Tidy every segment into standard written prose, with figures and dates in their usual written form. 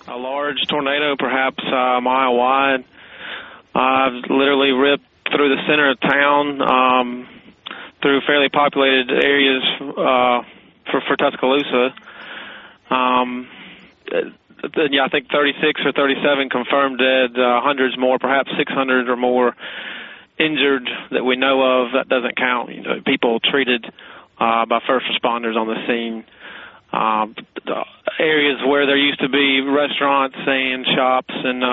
a large tornado, perhaps a mile wide, literally ripped through the center of town, through fairly populated areas for Tuscaloosa. I think 36 or 37 confirmed dead, hundreds more, perhaps 600 or more injured that we know of. That doesn't count people treated by first responders on the scene. Areas where there used to be restaurants and shops and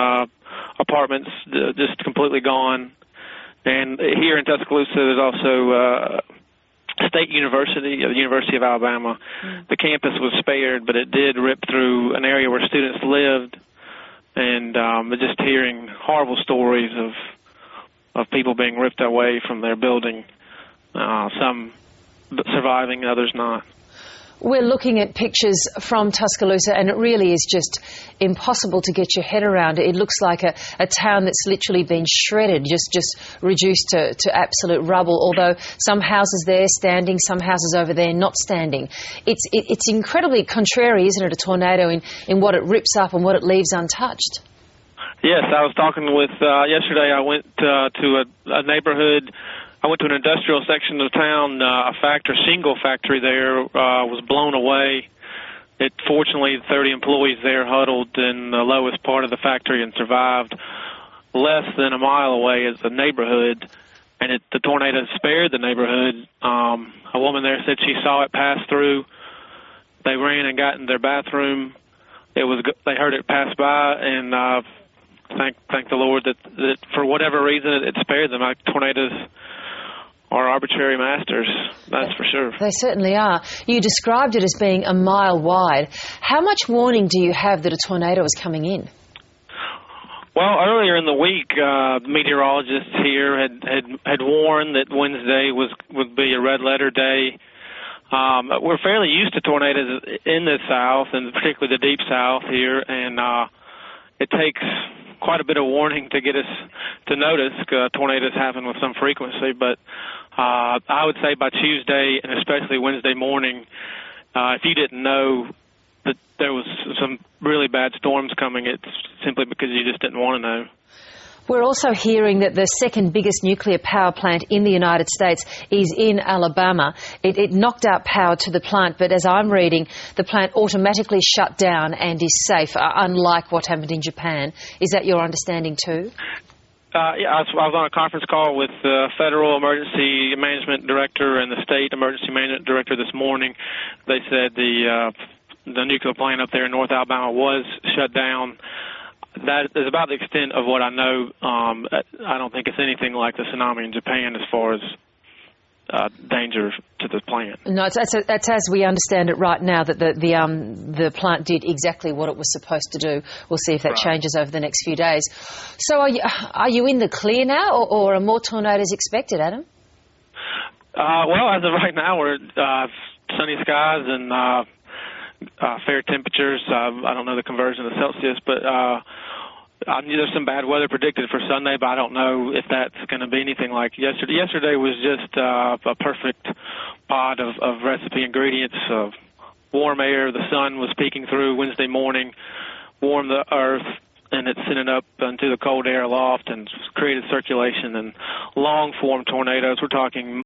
apartments just completely gone. And here in Tuscaloosa, there's also State University, the University of Alabama. The campus was spared, but it did rip through an area where students lived. And just hearing horrible stories of people being ripped away from their building, some surviving, others not. We're looking at pictures from Tuscaloosa, and it really is just impossible to get your head around it. It looks like a town that's literally been shredded, just reduced to absolute rubble, although some houses there standing, some houses over there not standing. It's incredibly contrary, isn't it, a tornado in what it rips up and what it leaves untouched? Yes, I was talking with, yesterday I went to a neighborhood. I went to an industrial section of town. A shingle factory there was blown away. Fortunately, 30 employees there huddled in the lowest part of the factory and survived. Less than a mile away is a neighborhood, and the tornado spared the neighborhood. A woman there said she saw it pass through. They ran and got in their bathroom. They heard it pass by, and thank the Lord that for whatever reason it spared them. Tornadoes are arbitrary masters, that's for sure. They certainly are. You described it as being a mile wide. How much warning do you have that a tornado is coming in? Well, earlier in the week, meteorologists here had warned that Wednesday would be a red letter day. We're fairly used to tornadoes in the South, and particularly the Deep South here, and it takes quite a bit of warning to get us to notice tornadoes happen with some frequency, but I would say by Tuesday and especially Wednesday morning, if you didn't know that there was some really bad storms coming, it's simply because you just didn't want to know. We're also hearing that the second biggest nuclear power plant in the United States is in Alabama. It knocked out power to the plant, but as I'm reading, the plant automatically shut down and is safe, unlike what happened in Japan. Is that your understanding too? Yeah, I was on a conference call with the Federal Emergency Management Director and the State Emergency Management Director this morning. They said the nuclear plant up there in North Alabama was shut down. That is about the extent of what I know. I don't think it's anything like the tsunami in Japan as far as danger to the plant. No, that's as we understand it right now, that the plant did exactly what it was supposed to do. We'll see if that changes over the next few days. So are you in the clear now, or are more tornadoes expected, Adam? Well, as of right now, we're sunny skies and fair temperatures. I don't know the conversion to Celsius, but there's some bad weather predicted for Sunday, but I don't know if that's going to be anything like yesterday. Yesterday was just a perfect pot of recipe ingredients. Warm air, the sun was peeking through Wednesday morning, warmed the earth, and it sent it up into the cold air aloft and created circulation and long-form tornadoes. We're talking